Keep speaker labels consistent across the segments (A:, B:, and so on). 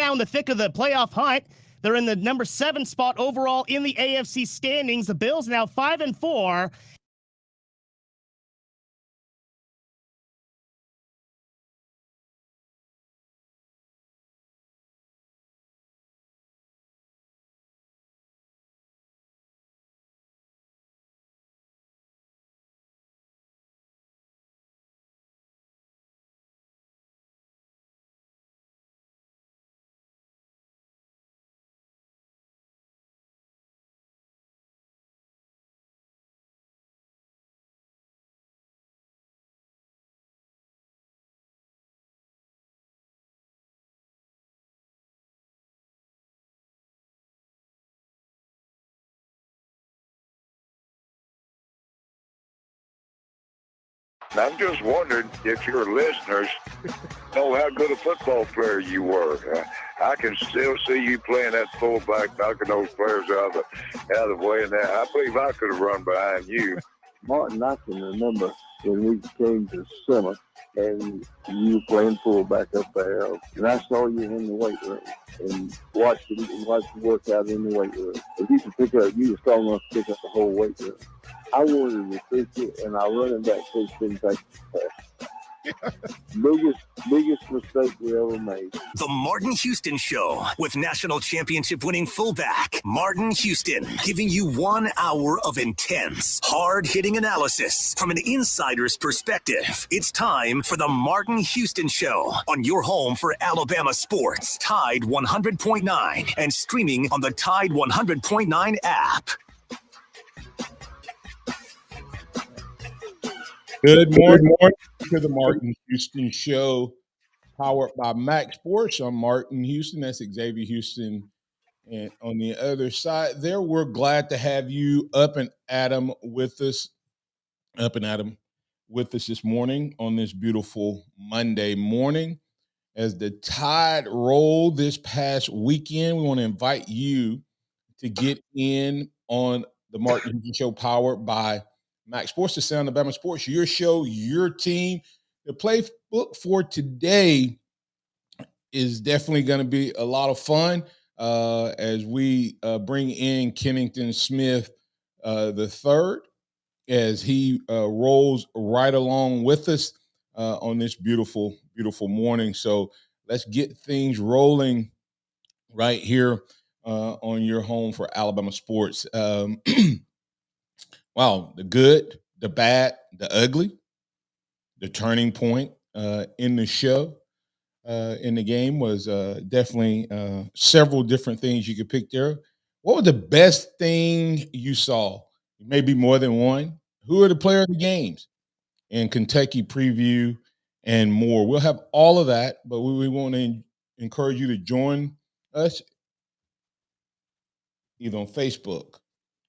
A: now in the thick of the playoff hunt. They're in the number 7 spot overall in the AFC standings. The Bills now 5-4.
B: I'm just wondering if your listeners know how good a football player you were. I can still see you playing that fullback, knocking those players out of the way. And I believe I could have run behind you.
C: Martin, I can remember when we came to summer and you were playing fullback up there, and I saw you in the weight room and watched you work out in the weight room. If you were strong enough to pick up the whole weight room. I wanted to fix it, and our running back coach didn't take it. Biggest mistake we ever made.
D: The Martin Houston Show with national championship winning fullback Martin Houston, giving you 1 hour of intense, hard-hitting analysis from an insider's perspective. It's time for the Martin Houston Show on your home for Alabama sports, Tide 100.9, and streaming on the Tide 100.9 app.
E: Good morning to the Martin Houston Show, powered by MaX Sports. I'm Martin Houston. That's Xavier Houston. And on the other side there, we're glad to have you up and Adam with us this morning on this beautiful Monday morning. As the Tide rolled this past weekend, we want to invite you to get in on the Martin Houston Show, powered by MaX Sports, the sound of Bama Sports, your show, your team. The playbook for today is definitely going to be a lot of fun as we bring in Kennington Smith the third, as he rolls right along with us on this beautiful, beautiful morning. So let's get things rolling right here on your home for Alabama sports. Wow, the good, the bad, the ugly, the turning point in the show, in the game was definitely several different things you could pick there. What was the best thing you saw? Maybe more than one. Who are the player of the games? And Kentucky preview and more. We'll have all of that, but we want to encourage you to join us either on Facebook,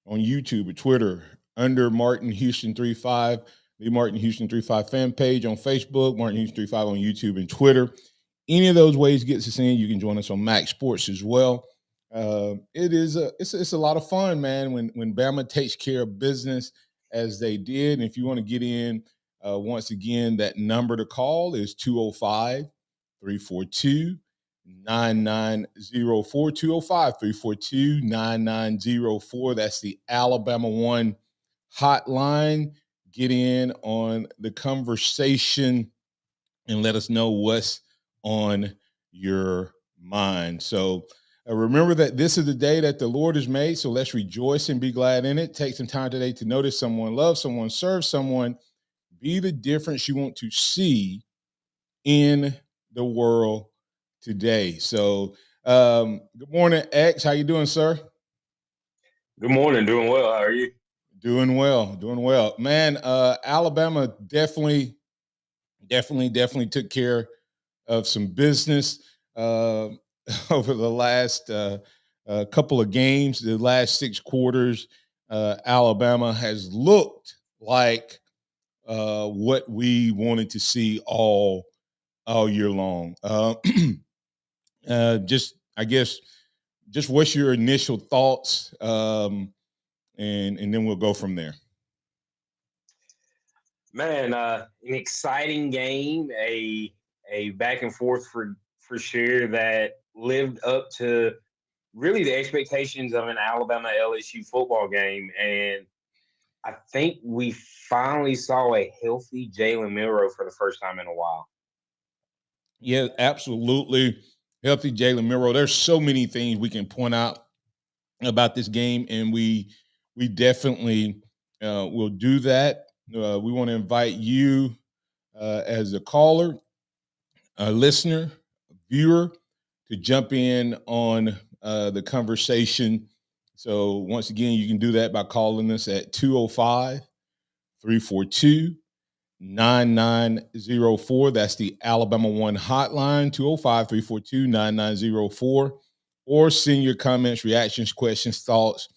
E: on YouTube, or Twitter, under Martin Houston 35, the Martin Houston 35 fan page on Facebook, Martin Houston 35 on YouTube and Twitter. Any of those ways gets us in. You can join us on MaX Sports as well. It's a lot of fun, man, when Bama takes care of business as they did. And if you want to get in, once again, that number to call is 205-342-9904, 205-342-9904. That's the Alabama One hotline. Get in on the conversation and let us know what's on your mind. So remember that this is the day that the Lord has made, so let's rejoice and be glad in it. Take some time today to notice someone, love someone, serve someone, be the difference you want to see in the world today. So good morning, X. How you doing, sir?
F: Good morning. Doing well. How are you?
E: Doing well. Man, Alabama definitely took care of some business over the last couple of games. The last 6 quarters, Alabama has looked like what we wanted to see all year long. Just what's your initial thoughts, and then we'll go from there.
F: Man, an exciting game, a back and forth for sure that lived up to really the expectations of an Alabama LSU football game. And I think we finally saw a healthy Jalen Milroe for the first time in a while.
E: Yeah, absolutely. Healthy Jalen Milroe. There's so many things we can point out about this game, and we definitely will do that. We want to invite you as a caller, a listener, a viewer, to jump in on the conversation. So once again, you can do that by calling us at 205-342-9904. That's the Alabama One hotline, 205-342-9904. Or send your comments, reactions, questions, thoughts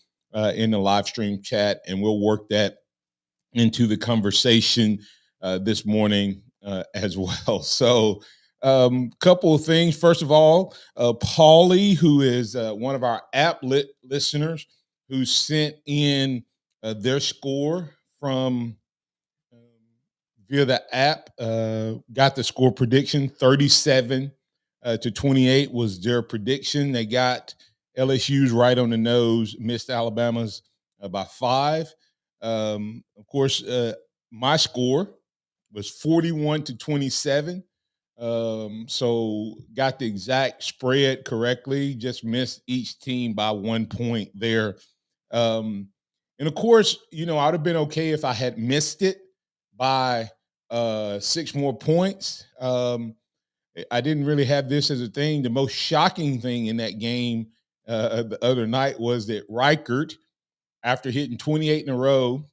E: in the live stream chat, and we'll work that into the conversation this morning as well. So couple of things. First of all, Paulie, who is one of our app listeners, who sent in their score from via the app, got the score prediction. 37-28 was their prediction. They got LSU's right on the nose, missed Alabama's by 5. Of course, my score was 41-27. So got the exact spread correctly, just missed each team by 1 point there. And of course, I'd have been okay if I had missed it by 6 more points. I didn't really have this as a thing. The most shocking thing in that game the other night was that Reichert, after hitting 28 in a row,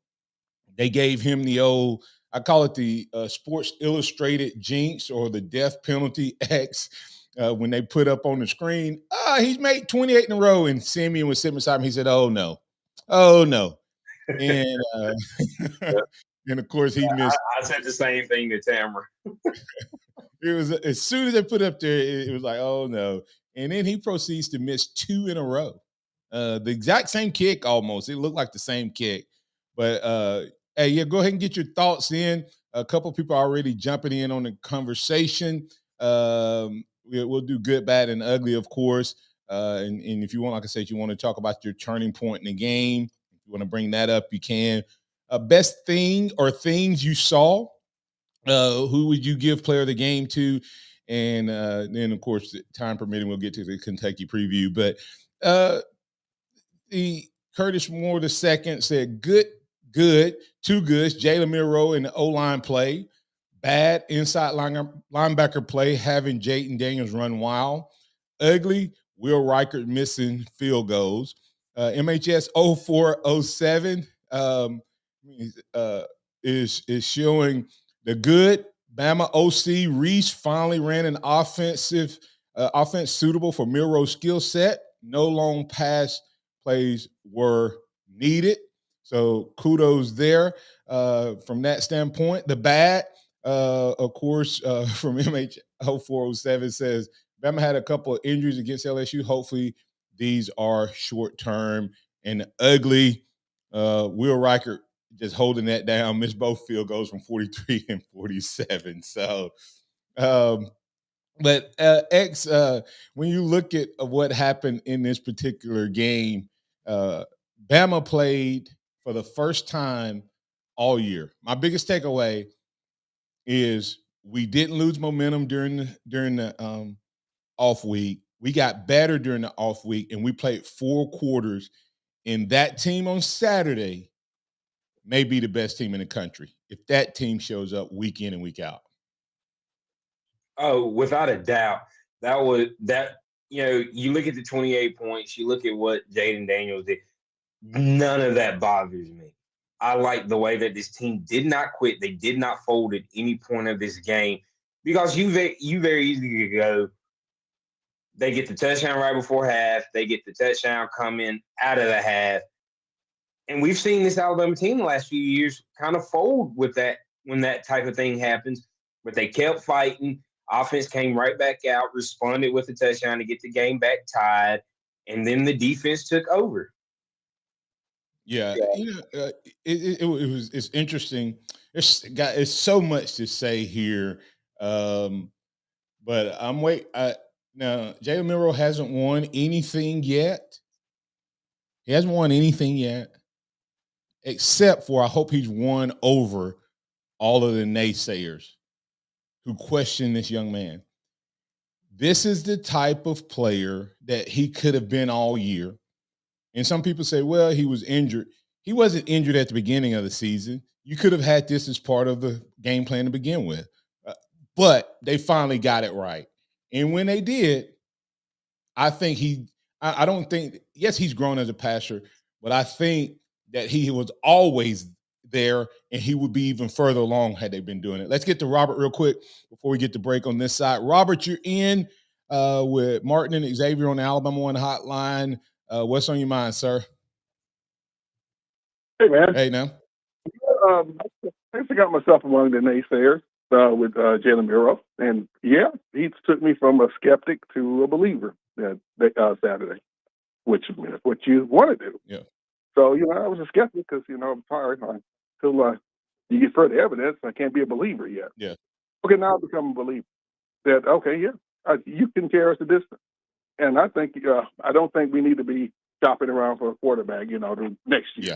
E: they gave him the old, I call it the Sports Illustrated jinx, or the death penalty X, when they put up on the screen, he's made 28 in a row. And Simeon was sitting beside him. He said, oh, no. And and of course he missed.
F: I said the same thing to Tamara.
E: It was, as soon as they put up there, it was like, oh no. And then he proceeds to miss 2 in a row. The exact same kick almost. It looked like the same kick. But hey, yeah, go ahead and get your thoughts in. A couple people are already jumping in on the conversation. We'll do good, bad, and ugly, of course. And if you want, like I said, you want to talk about your turning point in the game, if you want to bring that up, you can. Best thing or things you saw. Who would you give player of the game to? And then, of course, time permitting, we'll get to the Kentucky preview. But the Curtis Moore II said, good, 2 goods. Jalen Milroe in the O-line play. Bad inside linebacker play, having Jaden Daniels run wild. Ugly, Will Reichert missing field goals. MHS 0407 is showing the good. Bama OC Reese finally ran an offense suitable for Milroe's skill set. No long pass plays were needed. So kudos there from that standpoint. The bad, of course, from MH0407 says, Bama had a couple of injuries against LSU. Hopefully these are short-term. And ugly, Will Reichert just holding that down, missed both field goals from 43 and 47. So, but X, when you look at what happened in this particular game, Bama played for the first time all year. My biggest takeaway is we didn't lose momentum during the off week. We got better during the off week, and we played 4 quarters. And that team on Saturday may be the best team in the country if that team shows up week in and week out.
F: Oh, without a doubt. You look at the 28 points, you look at what Jaden Daniels did. None of that bothers me. I like the way that this team did not quit. They did not fold at any point of this game, because you very easily could go, they get the touchdown right before half, they get the touchdown coming out of the half. And we've seen this Alabama team the last few years kind of fold with that when that type of thing happens. But they kept fighting. Offense came right back out, responded with a touchdown to get the game back tied, and then the defense took over.
E: Yeah, it's interesting. It's so much to say here, but I'm Now, Jalen Milroe hasn't won anything yet. He hasn't won anything yet, except for I hope he's won over all of the naysayers who question this young man. This is the type of player that he could have been all year. And some people say, well, he was injured. He wasn't injured at the beginning of the season. You could have had this as part of the game plan to begin with. But they finally got it right. And when they did, I think I don't think, yes, he's grown as a passer, but I think that he was always there and he would be even further along had they been doing it. Let's get to Robert real quick before we get to break on this side. Robert, you're in with Martin and Xavier on the Alabama One hotline. What's on your mind, sir?
C: Hey, man.
E: Hey, now.
C: I got myself among the naysayers with Jalen Milroe. And, yeah, he took me from a skeptic to a believer Saturday, which is what you want to do.
E: Yeah.
C: So, I was a skeptic because, I'm tired. Until you get further evidence, I can't be a believer yet.
E: Yeah.
C: Okay, now I've become a believer. That, okay, yeah, you can carry us a distance. And I think I don't think we need to be shopping around for a quarterback, next year.
E: Yeah.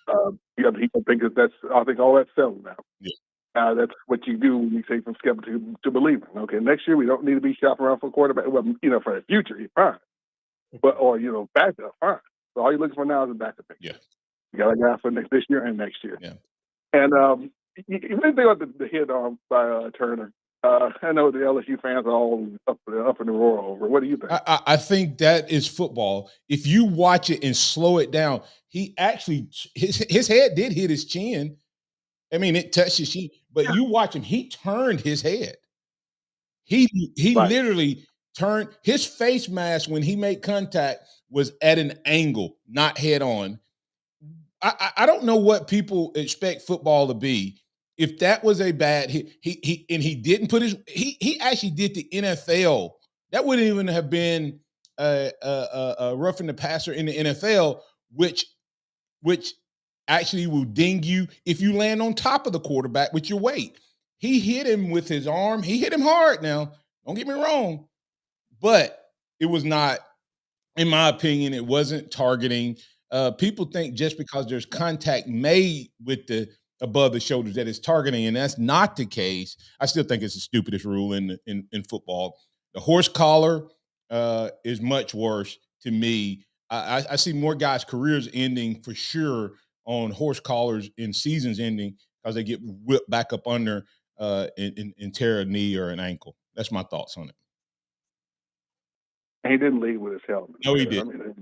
C: I think all that's settled now.
E: Yeah.
C: That's what you do when you say from skeptic to believer. Okay, next year we don't need to be shopping around for a quarterback. Well, for the future, you're fine. But backup, fine. So all you're looking for now is a backup.
E: Yeah.
C: You got a guy for this year and next year.
E: Yeah.
C: And you didn't think about the hit on by Turner. I know the LSU fans are all up in the roar over. What do you think?
E: I think that is football. If you watch it and slow it down, he actually his head did hit his chin. I mean, it touched his chin, but you watch him. He turned his head. He
C: Right.
E: literally turned his face mask when he made contact was at an angle, not head on. I don't know what people expect football to be. If that was a bad hit, he didn't put he actually did the NFL. That wouldn't even have been a roughing the passer in the NFL, which actually will ding you if you land on top of the quarterback with your weight. He hit him with his arm. He hit him hard now. Don't get me wrong. But it was not, in my opinion, it wasn't targeting. People think just because there's contact made with the above the shoulders that it's targeting, and that's not the case. I still think it's the stupidest rule in football. The horse collar is much worse to me. I see more guys' careers ending for sure on horse collars in seasons ending because they get whipped back up under and tear a knee or an ankle. That's my thoughts on it.
C: And he didn't lead with his helmet.
E: No, he did.
C: I mean,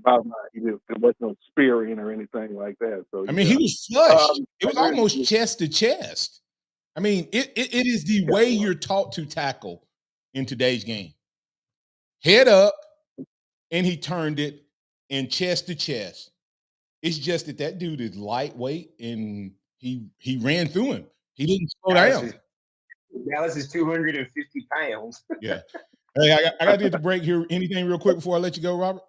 C: there wasn't no spearing or anything like that. So
E: I mean, he was flush. It was almost chest to chest. I mean, it is the way you're taught to tackle in today's game. Head up, and he turned it, and chest to chest. It's just that dude is lightweight, and he ran through him. He didn't slow down.
F: Dallas is 250 pounds.
E: Yeah. Hey, I got to get the break here. Anything real quick before I let you go, Robert?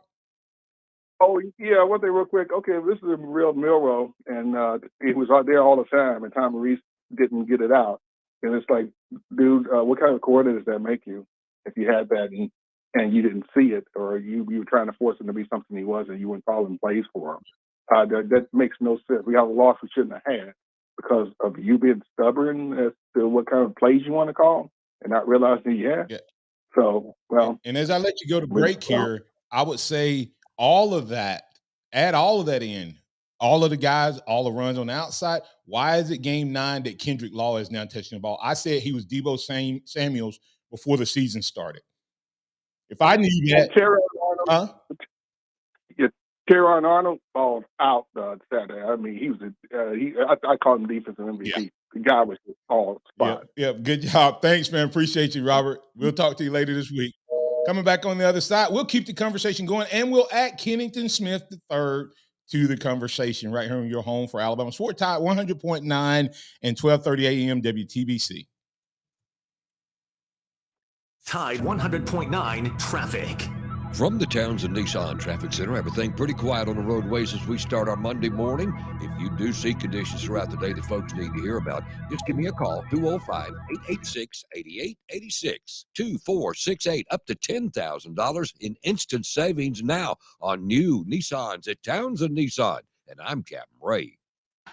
C: Oh, yeah, one thing real quick. Okay, this is a real Milroe, and he was out there all the time, and Tom Reese didn't get it out. And it's like, dude, what kind of coordinator does that make you if you had that and you didn't see it, or you were trying to force him to be something he wasn't, you weren't calling plays for him? That makes no sense. We have a loss we shouldn't have had because of you being stubborn as to what kind of plays you want to call and not realizing you had.
E: Yeah.
C: So, well.
E: And as I let you go to break here, I would say all of that, add all of that in. All of the guys, all the runs on the outside. Why is it game 9 that Kendrick Law is now touching the ball? I said he was Deebo Samuels before the season started. If I knew that.
C: Terron Arnold balled out Saturday. I mean, he was I called him defensive MVP.
E: Yeah.
C: The guy was just all spot.
E: Yeah, good job. Thanks, man. Appreciate you, Robert. We'll talk to you later this week. Coming back on the other side, we'll keep the conversation going, and we'll add Kennington Smith III to the conversation right here on your home for Alabama Sport Tide 100.9 and 12:30 a.m. WTBC.
D: Tide 100.9 traffic.
G: From the Townsend Nissan Traffic Center, everything pretty quiet on the roadways as we start our Monday morning. If you do see conditions throughout the day that folks need to hear about, just give me a call, 205-886-8886, 2468, up to $10,000 in instant savings now on new Nissans at Townsend Nissan. And I'm Captain Ray.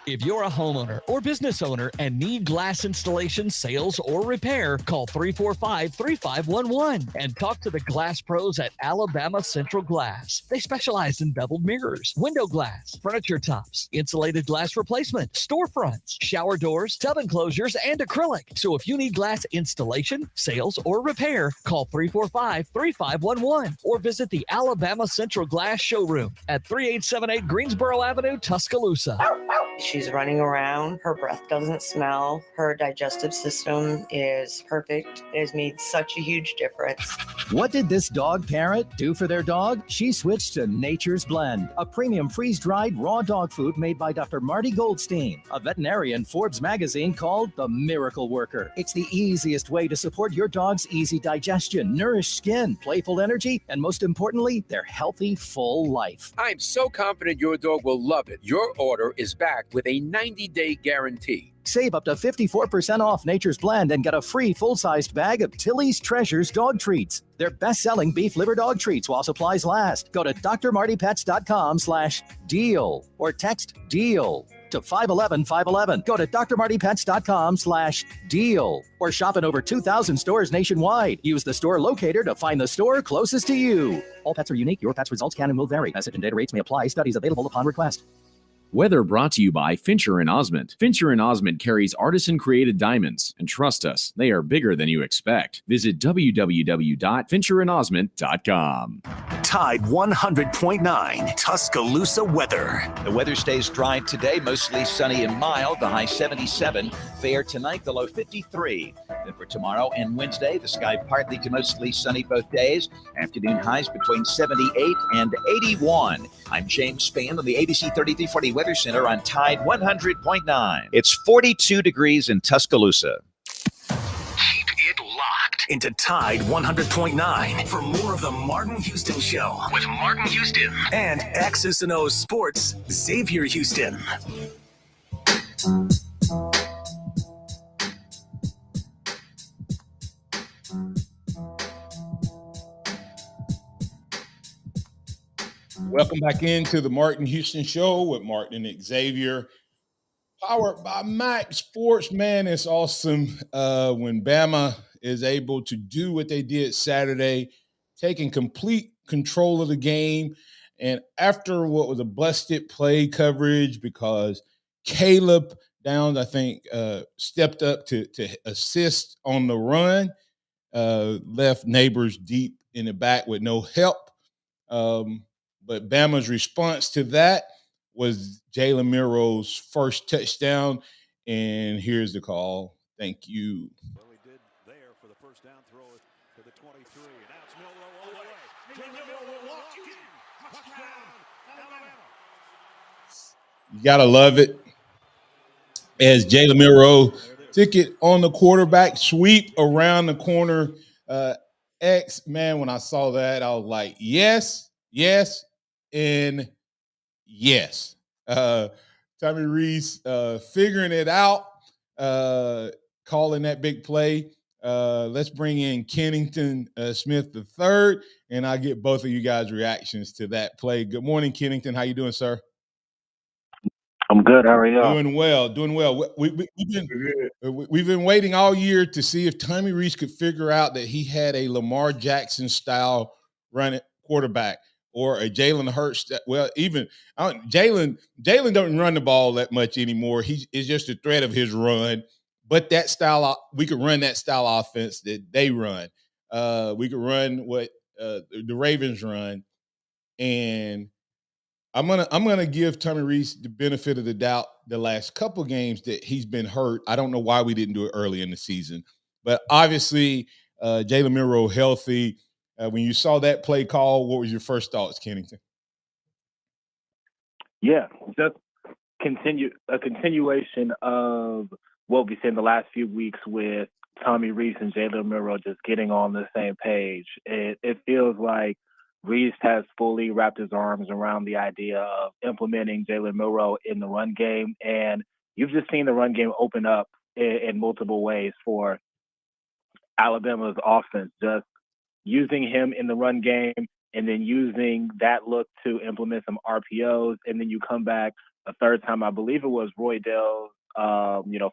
H: If you're a homeowner or business owner and need glass installation, sales, or repair, call 345-3511 and talk to the glass pros at Alabama Central Glass. They specialize in beveled mirrors, window glass, furniture tops, insulated glass replacement, storefronts, shower doors, tub enclosures, and acrylic. So if you need glass installation, sales, or repair, call 345-3511 or visit the Alabama Central Glass showroom at 3878 Greensboro Avenue, Tuscaloosa.
I: She's running around. Her breath doesn't smell. Her digestive system is perfect. It has made such a huge difference.
J: What did this dog parent do for their dog? She switched to Nature's Blend, a premium freeze-dried raw dog food made by Dr. Marty Goldstein, a veterinarian Forbes magazine called the Miracle Worker. It's the easiest way to support your dog's easy digestion, nourished skin, playful energy, and most importantly, their healthy, full life.
K: I'm so confident your dog will love it. Your order is back with a 90-day guarantee.
J: Save up to 54% off Nature's Blend and get a free full-sized bag of Tilly's Treasures dog treats. They're best-selling beef liver dog treats while supplies last. Go to drmartypets.com/deal or text DEAL to 511-511. Go to drmartypets.com/deal or shop in over 2,000 stores nationwide. Use the store locator to find the store closest to you. All pets are unique. Your pet's results can and will vary. Message and data rates may apply. Studies available upon request.
L: Weather brought to you by Fincher and Osmond. Fincher and Osmond carries artisan-created diamonds, and trust us, they are bigger than you expect. Visit www.fincherandosmond.com.
D: Tide 100.9 Tuscaloosa weather.
M: The weather stays dry today, mostly sunny and mild, the high 77. Fair tonight, the low 53. Then for tomorrow and Wednesday, the sky partly to mostly sunny both days. Afternoon highs between 78 and 81. I'm James Spann on the ABC 3340 Weather Center on Tide 100.9. It's 42 degrees in Tuscaloosa.
D: Keep it locked into Tide 100.9 for more of the Martin Houston Show with Martin Houston and X's and O's Sports, Xavier Houston.
E: Welcome back into the Martin Houston Show with Martin and Xavier, powered by MaX Sports. Man, it's awesome when Bama is able to do what they did Saturday, taking complete control of the game. And after what was a busted play coverage because Caleb Downs, I think, stepped up to assist on the run, left Neighbors deep in the back with no help. But Bama's response to that was Jalen Miro's first touchdown. And here's the call. Thank you.
N: Well, he did there for the first down throw to the 23. And now it's Milroe all the way. Milroe will walk in. Touchdown, Alabama.
E: You got to love it. As Jalen Milroe took it on the quarterback sweep around the corner. Man, when I saw that, I was like, yes, and yes. Tommy Reese figuring it out, calling that big play. Let's bring in Kennington Smith III, and I'll get both of you guys' reactions to that play. Good morning, Kennington. How you doing, sir?
C: I'm good. How are you?
E: Doing well. We've been waiting all year to see if Tommy Reese could figure out that he had a Lamar Jackson style running quarterback or a Jalen Hurts. Jalen don't run the ball that much anymore. It's just a threat of his run. But that style, we could run that style offense that they run. We could run what the Ravens run, and I'm gonna give Tommy Reese the benefit of the doubt. The last couple games that he's been hurt, I don't know why we didn't do it early in the season, but obviously Jalen Milroe healthy. When you saw that play call, what was your first thoughts, Kennington?
O: Yeah, just a continuation of what we've seen the last few weeks with Tommy Reese and Jalen Milroe just getting on the same page. It feels like Reese has fully wrapped his arms around the idea of implementing Jalen Milroe in the run game, and you've just seen the run game open up in multiple ways for Alabama's offense. Just using him in the run game and then using that look to implement some RPOs. And then you come back a third time, I believe it was Roy Dell's,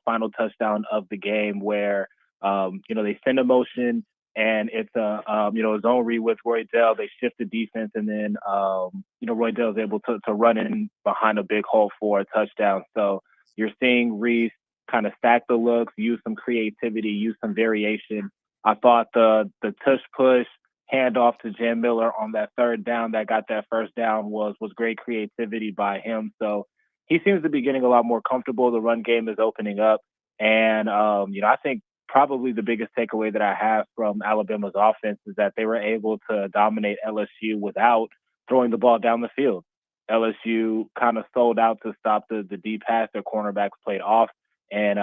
O: final touchdown of the game where, they send a motion and it's a zone read with Roy Dell. They shift the defense and then, Roy Dell is able to run in behind a big hole for a touchdown. So you're seeing Reese kind of stack the looks, use some creativity, use some variation. I thought the tush push handoff to Jam Miller on that third down that got that first down was great creativity by him. So he seems to be getting a lot more comfortable. The run game is opening up. And, I think probably the biggest takeaway that I have from Alabama's offense is that they were able to dominate LSU without throwing the ball down the field. LSU kind of sold out to stop the deep pass. Their cornerbacks played off. And,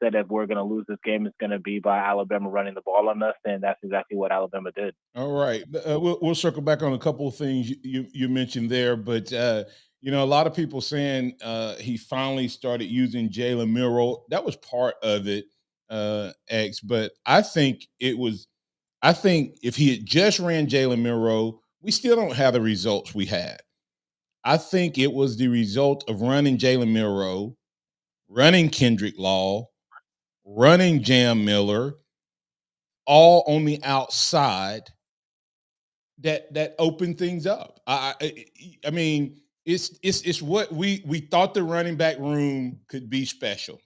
O: said that we're going to lose this game, it's going to be by Alabama running the ball on us. And that's exactly what Alabama did.
E: All right. We'll circle back on a couple of things you mentioned there. But, a lot of people saying he finally started using Jalen Milroe. That was part of it, X. But I think if he had just ran Jalen Milroe, we still don't have the results we had. I think it was the result of running Jalen Milroe, running Kendrick Law, running Jam Miller, all on the outside that opened things up. I mean, it's what we thought the running back room could be special.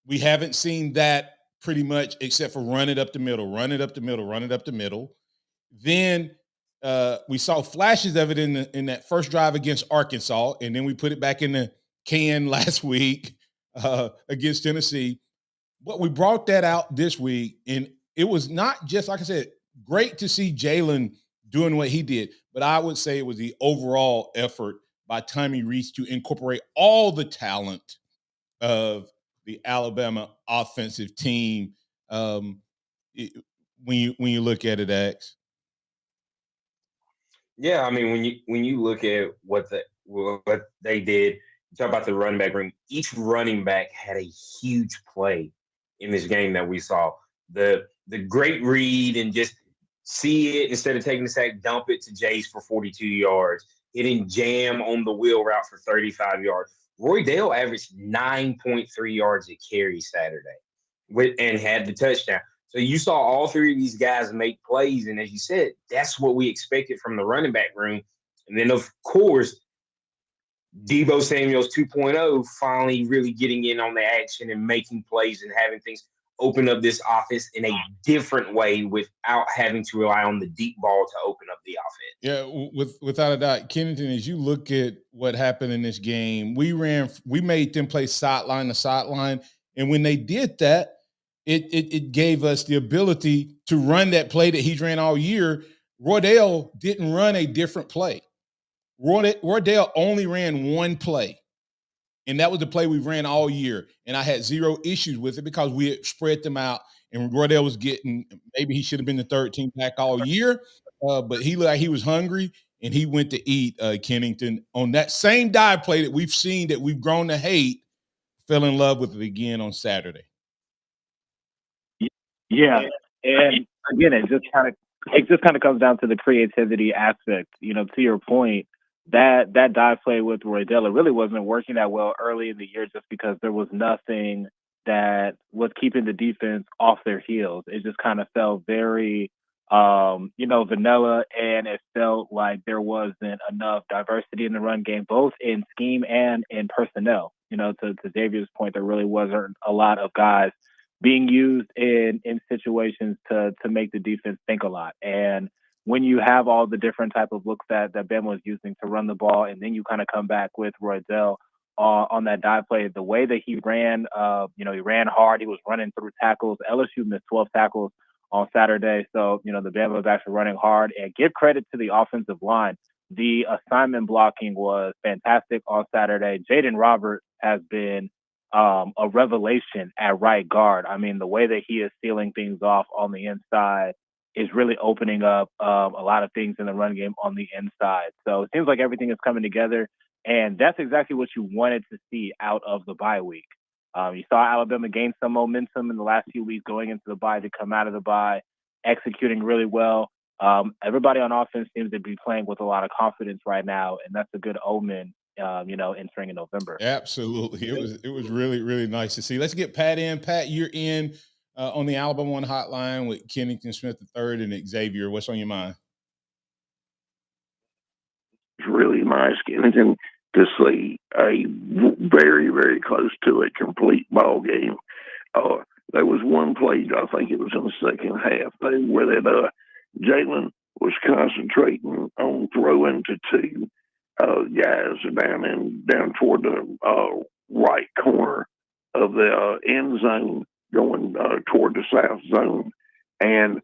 E: We haven't seen that pretty much except for run it up the middle, run it up the middle, run it up the middle. Then we saw flashes of it in that first drive against Arkansas, and then we put it back in the can last week against Tennessee. But we brought that out this week, and it was not just, like I said, great to see Jalen doing what he did, but I would say it was the overall effort by Tommy Reese to incorporate all the talent of the Alabama offensive team. When you look at it, X.
F: Yeah, I mean, when you look at what they did, you talk about the running back room. Each running back had a huge play in this game that we saw. The great read and just see it instead of taking the sack, dump it to Jace for 42 yards. Hitting Jam on the wheel route for 35 yards. Roy Dale averaged 9.3 yards a carry Saturday and had the touchdown. So you saw all three of these guys make plays. And as you said, that's what we expected from the running back room. And then, of course, Deebo Samuel's 2.0 finally really getting in on the action and making plays and having things open up this offense in a different way without having to rely on the deep ball to open up the offense.
E: Yeah, without a doubt. Kennington, as you look at what happened in this game, we made them play sideline to sideline. And when they did that, it gave us the ability to run that play that he's ran all year. Roydell didn't run a different play. Roydell only ran one play, and that was the play we ran all year. And I had zero issues with it because we had spread them out, and Roydell was getting – maybe he should have been the third team back all year, but he looked like he was hungry, and he went to eat Kennington on that same dive play that we've seen that we've grown to hate, fell in love with it again on Saturday.
O: Yeah, and again, it just kind of comes down to the creativity aspect. To your point, that dive play with Roydell, it really wasn't working that well early in the year, just because there was nothing that was keeping the defense off their heels. It just kind of felt very, vanilla, and it felt like there wasn't enough diversity in the run game, both in scheme and in personnel. To Xavier's point, there really wasn't a lot of guys being used in situations to make the defense think a lot. And when you have all the different type of looks that Bama was using to run the ball, and then you kind of come back with Roydell on that dive play, the way that he ran, he ran hard. He was running through tackles. LSU missed 12 tackles on Saturday. So, the Bama was actually running hard. And give credit to the offensive line. The assignment blocking was fantastic on Saturday. Jaden Roberts has been a revelation at right guard. I mean, the way that he is sealing things off on the inside is really opening up a lot of things in the run game on the inside. So it seems like everything is coming together, and that's exactly what you wanted to see out of the bye week. You saw Alabama gain some momentum in the last few weeks going into the bye to come out of the bye, executing really well. Everybody on offense seems to be playing with a lot of confidence right now, and that's a good omen, entering in November.
E: Absolutely. It was really, really nice to see. Let's get Pat in. Pat, you're in on the Alabama One hotline with Kennington Smith III and Xavier. What's on your mind?
C: It's really nice, Kennington, to see a very, very close to a complete ball game. There was one play, I think it was in the second half, where that Jalen was concentrating on throwing to two guys down toward the right corner of the end zone, going toward the south zone, and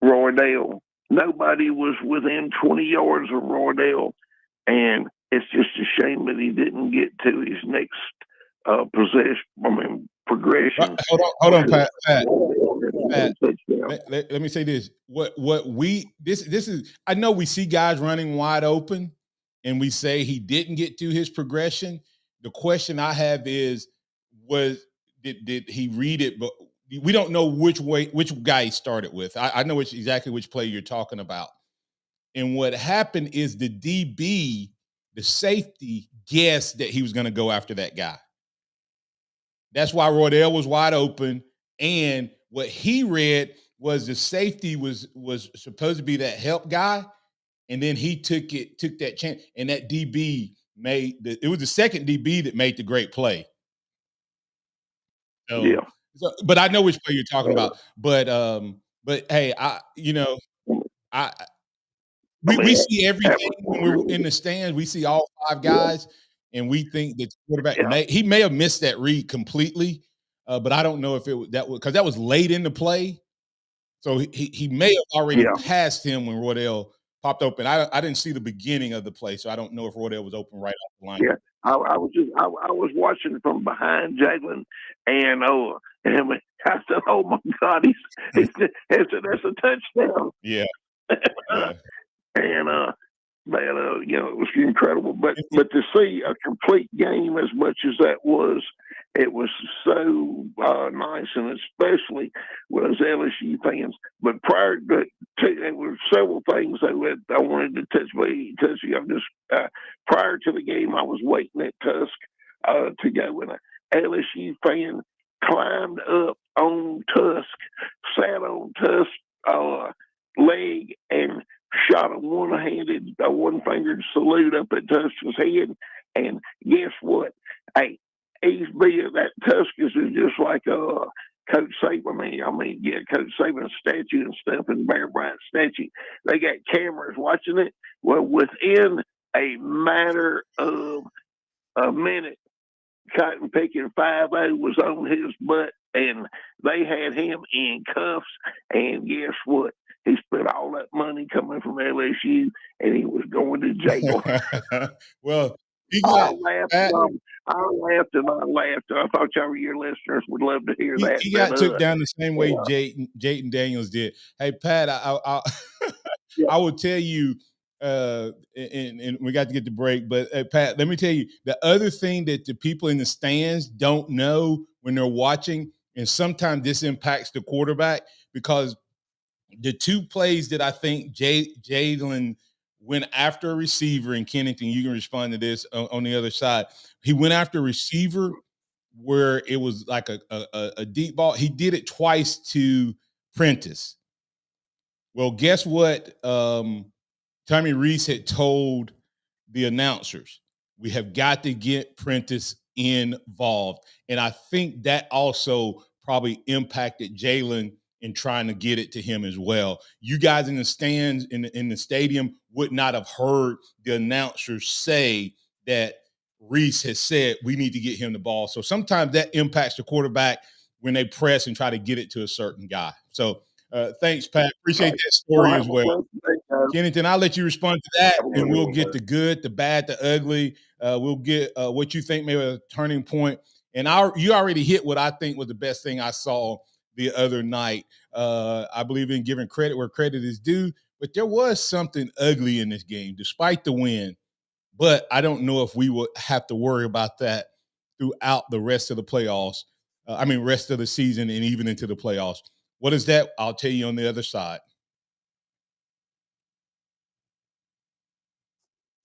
C: Roydell. Nobody was within 20 yards of Roydell, and it's just a shame that he didn't get to his next progression.
E: Hold on, Pat. Let me say this. This is. I know we see guys running wide open, and we say he didn't get to his progression. The question I have is, did he read it? But we don't know which guy he started with. I know exactly which play you're talking about. And what happened is the DB, the safety, guessed that he was going to go after that guy. That's why Roydell was wide open. And what he read was the safety was supposed to be that help guy. And then he took that chance. And that DB it was the second DB that made the great play. So,
C: yeah.
E: But I know which play you're talking about. But hey, we see everything when we're in the stands. We see all five guys, and we think that the quarterback may have missed that read completely. But I don't know if because that was late in the play. So he may have already passed him when Roydell popped open. I didn't see the beginning of the play, so I don't know if Roydell was open right off the line.
C: Yeah, I was watching from behind Jalen, and I said, "Oh my God, that's a touchdown!"
E: Yeah.
C: And it was incredible. But to see a complete game as much as that was, it was so nice, and especially with us LSU fans. But prior to there were several things I wanted to touch on. Just prior to the game, I was waiting at Tusk to go, and an LSU fan climbed up on Tusk, sat on Tusk's leg, and shot a one-fingered salute up at Tusk's head. And guess what? Hey, that Tusk is just like Coach Saban. Coach Saban's statue and stuff, and Bear Bryant's statue. They got cameras watching it. Well, within a matter of a minute, Cotton Picking 5-0 was on his butt, and they had him in cuffs. And guess what? He spent all that money coming from LSU, and he was going to jail.
E: Well,
C: I laughed and I laughed. I thought your listeners would love to hear that.
E: He got took down the same way Jayden Daniels did. Hey, Pat, I will tell you, and we got to get the break, but Pat, let me tell you, the other thing that the people in the stands don't know when they're watching, and sometimes this impacts the quarterback, because the two plays that I think Jalen went after a receiver in Kennington, you can respond to this on the other side. He went after a receiver where it was like a deep ball. He did it twice to Prentice. Well, guess what? Tommy Reese had told the announcers, we have got to get Prentice involved. And I think that also probably impacted Jalen in trying to get it to him as well. You guys in the stands, in the stadium, would not have heard the announcers say that Reese has said we need to get him the ball. So sometimes that impacts the quarterback when they press and try to get it to a certain guy. So thanks, Pat. Appreciate that story as well. Kennington, I'll let you respond to that, and we'll get the good, the bad, the ugly. We'll get what you think may be a turning point. And you already hit what I think was the best thing I saw the other night. I believe in giving credit where credit is due, but there was something ugly in this game, despite the win. But I don't know if we will have to worry about that throughout the rest of the playoffs. Rest of the season and even into the playoffs. What is that? I'll tell you on the other side.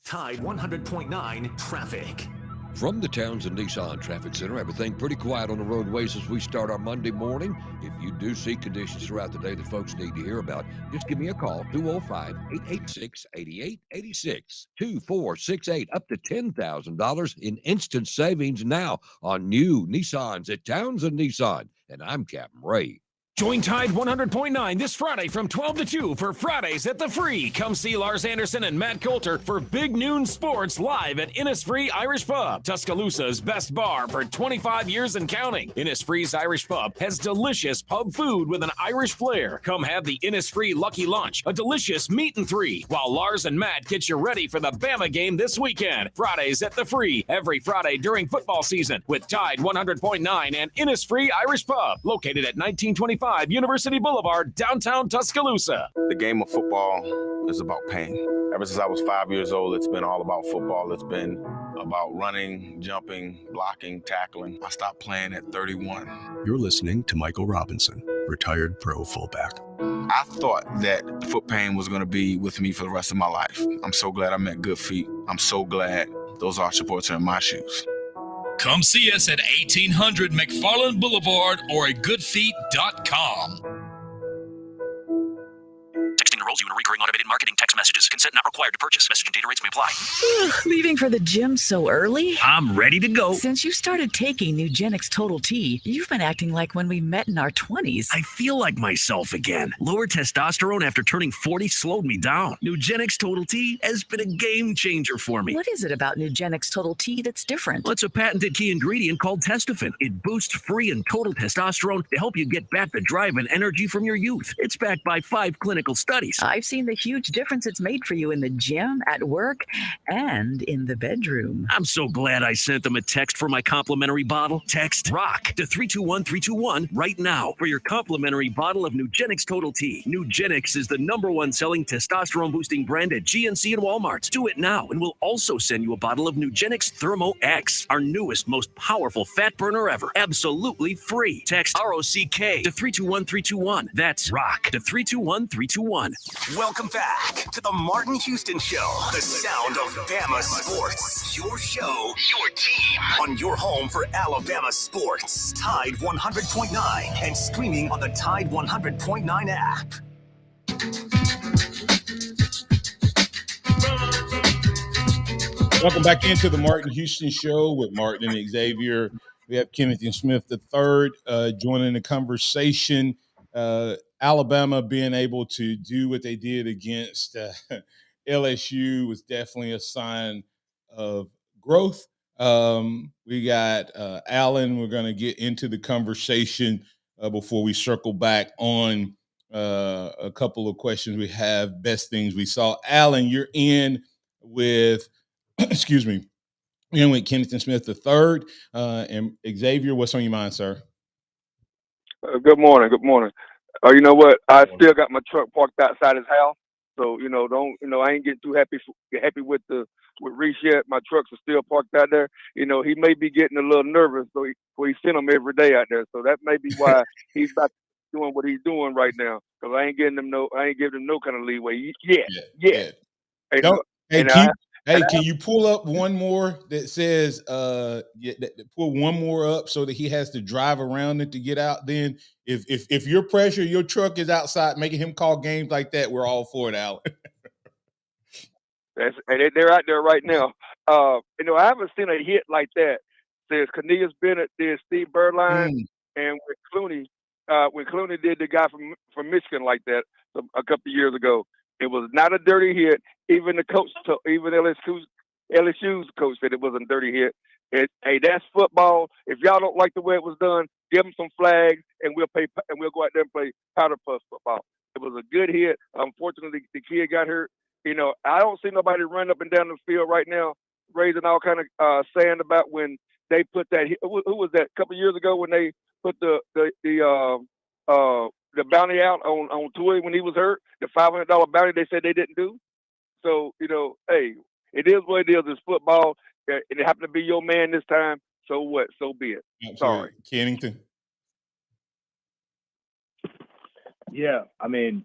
D: Tide 100.9 traffic.
G: From the Townsend Nissan Traffic Center, everything pretty quiet on the roadways as we start our Monday morning. If you do see conditions throughout the day that folks need to hear about, just give me a call, 205-886-8886, 2468, up to $10,000 in instant savings now on new Nissans at Townsend Nissan. And I'm Captain Ray.
P: Join Tide 100.9 this Friday from 12 to 2 for Fridays at the Free. Come see Lars Anderson and Matt Coulter for Big Noon Sports live at Innisfree Irish Pub, Tuscaloosa's best bar for 25 years and counting. Innisfree's Irish Pub has delicious pub food with an Irish flair. Come have the Innisfree Lucky Lunch, a delicious meat and three, while Lars and Matt get you ready for the Bama game this weekend. Fridays at the Free, every Friday during football season with Tide 100.9 and Innisfree Irish Pub, located at 1925 University Boulevard, downtown Tuscaloosa.
Q: The game of football is about pain. Ever since I was 5 years old, it's been all about football. It's been about running, jumping, blocking, tackling. I stopped playing at 31.
R: You're listening to Michael Robinson, retired pro fullback.
Q: I thought that foot pain was going to be with me for the rest of my life. I'm so glad I met Good Feet. I'm so glad those arch supports are in my shoes.
S: Come see us at 1800 McFarland Boulevard or at goodfeet.com.
T: Texting enrolls you in recurring automated marketing text messages. Consent not required to purchase. Message and data rates may apply.
U: Leaving for the gym so early?
S: I'm ready to go.
U: Since you started taking Nugenix Total T, you've been acting like when we met in our 20s.
S: I feel like myself again. Lower testosterone after turning 40 slowed me down. Nugenix Total T has been a game changer for me.
U: What is it about Nugenix Total T that's different?
S: Well, it's a patented key ingredient called testofen. It boosts free and total testosterone to help you get back the drive and energy from your youth. It's backed by 5 clinical studies.
U: I've seen the huge difference it's made for you in the gym, at work, and in the bedroom.
S: I'm so glad I sent them a text for my complimentary bottle. Text ROCK to 321321 right now for your complimentary bottle of Nugenix Total T. Nugenix is the #1 selling testosterone boosting brand at GNC and Walmart. Do it now, and we'll also send you a bottle of Nugenix Thermo X, our newest, most powerful fat burner ever. Absolutely free. Text ROCK to 321321. That's ROCK to 321321.
D: Welcome back to the Martin Houston Show, the sound of Bama sports. Your show, your team, on your home for Alabama sports. Tide 100.9 and streaming on the Tide 100.9 app.
E: Welcome back into the Martin Houston Show with Martin and Xavier. We have Kennington Smith III joining the conversation. Alabama being able to do what they did against LSU was definitely a sign of growth. We got Alan. We're going to get into the conversation before we circle back on a couple of questions we have, best things we saw. Alan, you're in with, excuse me, you're in with Kennington Smith III. And Xavier, what's on your mind, sir?
C: Good morning. Good morning. You know what? I still got my truck parked outside his house, so I ain't getting too happy with Reese yet. My trucks are still parked out there. He may be getting a little nervous, so he sent them every day out there. So that may be why he's not doing what he's doing right now. Because I ain't giving him no kind of leeway yet. Yeah.
E: Can you pull up one more that says, pull one more up so that he has to drive around it to get out? Then if your pressure, your truck is outside making him call games like that, we're all for it, Alan.
C: They're out there right now. I haven't seen a hit like that since Cornelius Bennett did Steve Berline and with Clooney. When Clooney did the guy from Michigan like that a couple of years ago. It was not a dirty hit. Even the coach, even LSU's coach said it was a dirty hit. Hey, that's football. If y'all don't like the way it was done, give them some flags, and we'll go out there and play powder puff football. It was a good hit. Unfortunately, the kid got hurt. I don't see nobody running up and down the field right now, raising all kind of sand about when they put that. Who was that? A couple of years ago when they put the the bounty out on Tua when he was hurt, the $500 bounty they said they didn't do. So, hey, it is what it is. It's football, and it happened to be your man this time. So what? So be it.
E: Absolutely.
C: Sorry.
E: Kennington.
O: Yeah, I mean,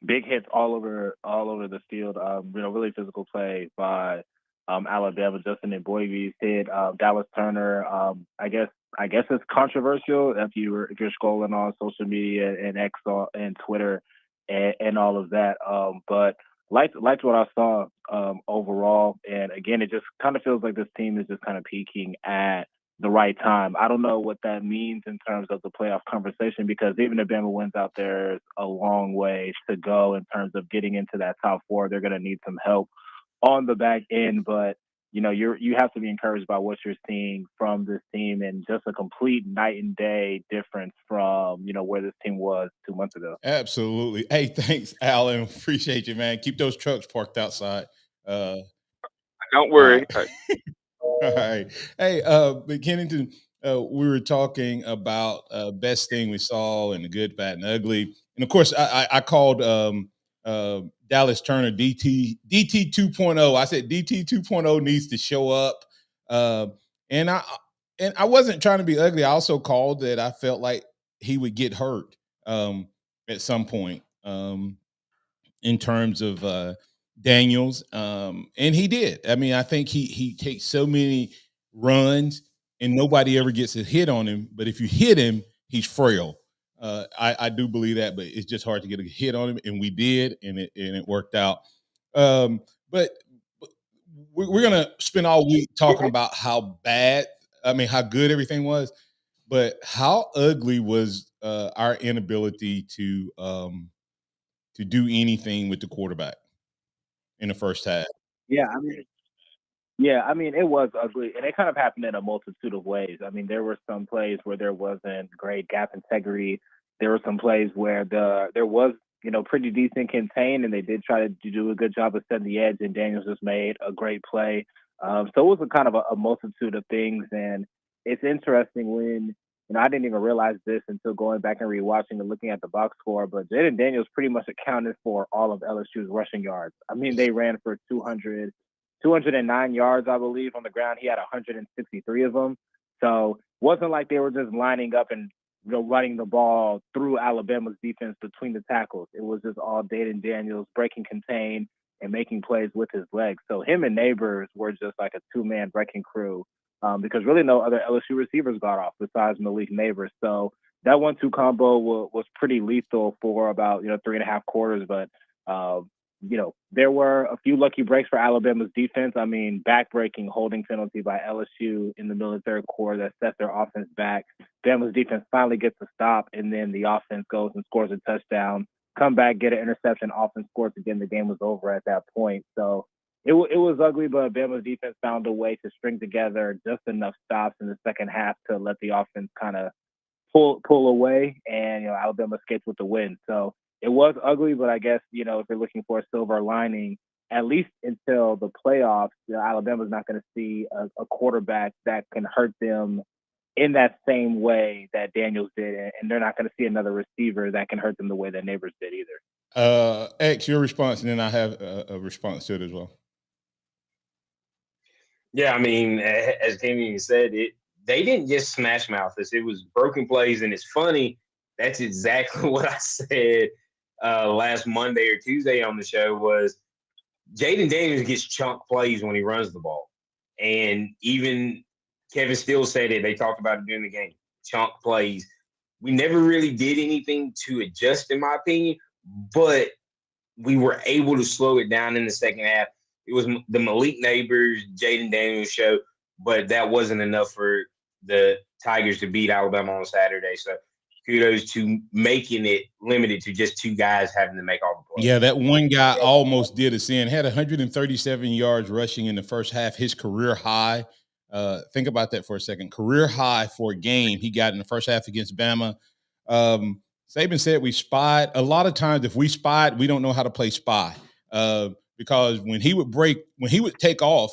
O: big hits all over the field. Really physical play by Alabama. Justin and Boybe's hit. Dallas Turner. I guess it's controversial if you're scrolling on social media and X and Twitter and all of that. But liked what I saw overall. And again, it just kind of feels like this team is just kind of peaking at the right time. I don't know what that means in terms of the playoff conversation, because even if Bama wins out, there's a long way to go in terms of getting into that top four. They're going to need some help on the back end, but you have to be encouraged by what you're seeing from this team, and just a complete night and day difference from where this team was 2 months ago.
E: Absolutely. Hey, thanks, Alan. Appreciate you, man. Keep those trucks parked outside.
C: Don't worry.
E: All right. All right. Hey, but Kennington, we were talking about best thing we saw and the good, bad, and ugly. And of course, I called Dallas Turner DT 2.0. I said DT 2.0 needs to show up. And I wasn't trying to be ugly. I also called that I felt like he would get hurt at some point in terms of Daniels, and he did. I mean, I think he takes so many runs and nobody ever gets a hit on him. But if you hit him, he's frail. I do believe that, but it's just hard to get a hit on him, and we did, and it worked out. But we're gonna spend all week talking about how good everything was, but how ugly was our inability to do anything with the quarterback in the first half.
O: Yeah, I mean, it was ugly, and it kind of happened in a multitude of ways. I mean, there were some plays where there wasn't great gap integrity. There were some plays where there was, pretty decent contain, and they did try to do a good job of setting the edge, and Daniels just made a great play. So it was a kind of a multitude of things, and it's interesting when, I didn't even realize this until going back and rewatching and looking at the box score, but Jaden Daniels pretty much accounted for all of LSU's rushing yards. I mean, they ran for 209 yards, I believe, on the ground. He had 163 of them. So it wasn't like they were just lining up and running the ball through Alabama's defense between the tackles. It was just all Jaden Daniels breaking contain and making plays with his legs. So him and Neighbors were just like a two-man wrecking crew, because really no other LSU receivers got off besides Malik Neighbors. So that 1-2 combo was pretty lethal for about 3.5 quarters. But there were a few lucky breaks for Alabama's defense. I mean, back-breaking holding penalty by LSU in the middle of the third quarter that set their offense back. Bama's defense finally gets a stop, and then the offense goes and scores a touchdown. Come back, get an interception, offense scores again. The game was over at that point. So it was ugly, but Bama's defense found a way to string together just enough stops in the second half to let the offense kind of pull away, and Alabama escaped with the win. So it was ugly, but I guess if you're looking for a silver lining, at least until the playoffs, Alabama's not going to see a quarterback that can hurt them in that same way that Daniels did, and they're not going to see another receiver that can hurt them the way that Neighbors did either.
E: X, your response, and then I have a response to it as well.
F: Yeah, I mean, as Kenny said, they didn't just smash mouth us. It was broken plays, and it's funny. That's exactly what I said last Monday or Tuesday on the show was Jaden Daniels gets chunk plays when he runs the ball. And even Kevin Steele said it. They talked about it during the game. Chunk plays. We never really did anything to adjust, in my opinion, but we were able to slow it down in the second half. It was the Malik Neighbors, Jaden Daniels show, but that wasn't enough for the Tigers to beat Alabama on Saturday. So kudos to making it limited to just two guys having to make all the plays.
E: Yeah, that one guy almost did us in. Had 137 yards rushing in the first half, his career high. Think about that for a second. Career high for a game he got in the first half against Bama. Saban said we spied. A lot of times if we spied, we don't know how to play spy. Because when he would take off,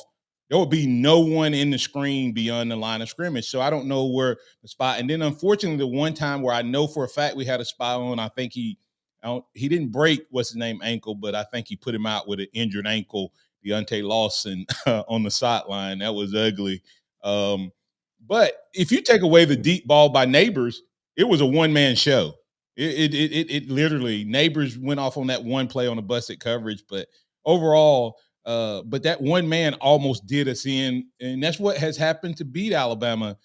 E: there would be no one in the screen beyond the line of scrimmage. So I don't know where the spot. And then unfortunately, the one time where I know for a fact we had a spy on, I think he didn't break what's his name ankle, but I think he put him out with an injured ankle. Deontay Lawson on the sideline. That was ugly. But if you take away the deep ball by Neighbors, it was a one-man show. It literally, Neighbors went off on that one play on the busted coverage, but overall, but that one man almost did us in, and that's what has happened to beat Alabama,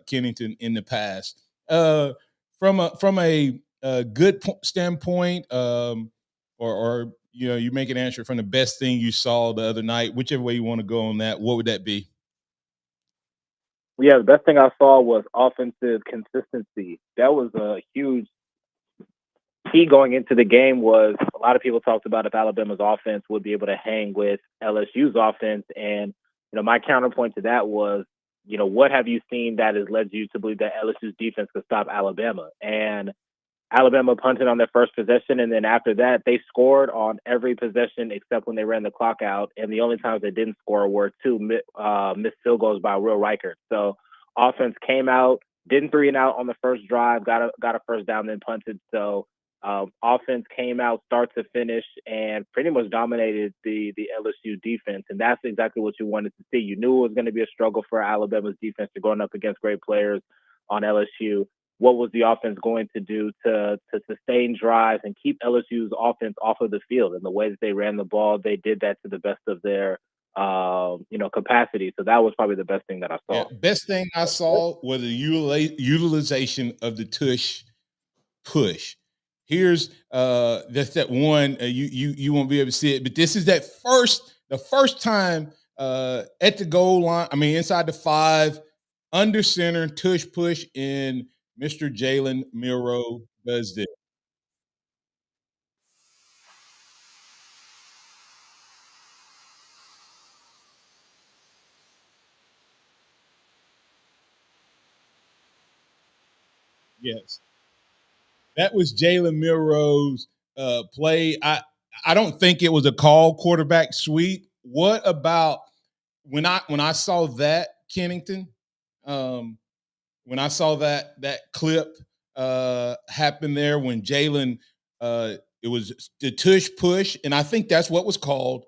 E: Kennington in the past. From a good standpoint, or you make an answer from the best thing you saw the other night, whichever way you want to go on that. What would that be?
O: Yeah, the best thing I saw was offensive consistency. That was a huge key going into the game. Was a lot of people talked about if Alabama's offense would be able to hang with LSU's offense. And, my counterpoint to that was, what have you seen that has led you to believe that LSU's defense could stop Alabama? And Alabama punted on their first possession, and then after that, they scored on every possession except when they ran the clock out. And the only times they didn't score were two missed field goals by Will Reichert. So offense came out, didn't 3-and-out on the first drive, got a first down, then punted. So offense came out start to finish and pretty much dominated the LSU defense. And that's exactly what you wanted to see. You knew it was going to be a struggle for Alabama's defense to going up against great players on LSU. What was the offense going to do to sustain drives and keep LSU's offense off of the field? And the way that they ran the ball, they did that to the best of their, capacity. So that was probably the best thing that I saw.
E: Yeah, best thing I saw was the utilization of the tush push. Here's that's that one you won't be able to see it, but this is the first time at the goal line. I mean, inside the 5, under center, tush push, and Mr. Jalen Milroe does this. Yes. That was Jalen Milroe's play. I don't think it was a call quarterback sweep. What about when I saw that, Kennington? When I saw that clip happen there when Jalen, it was the tush push, and I think that's what was called.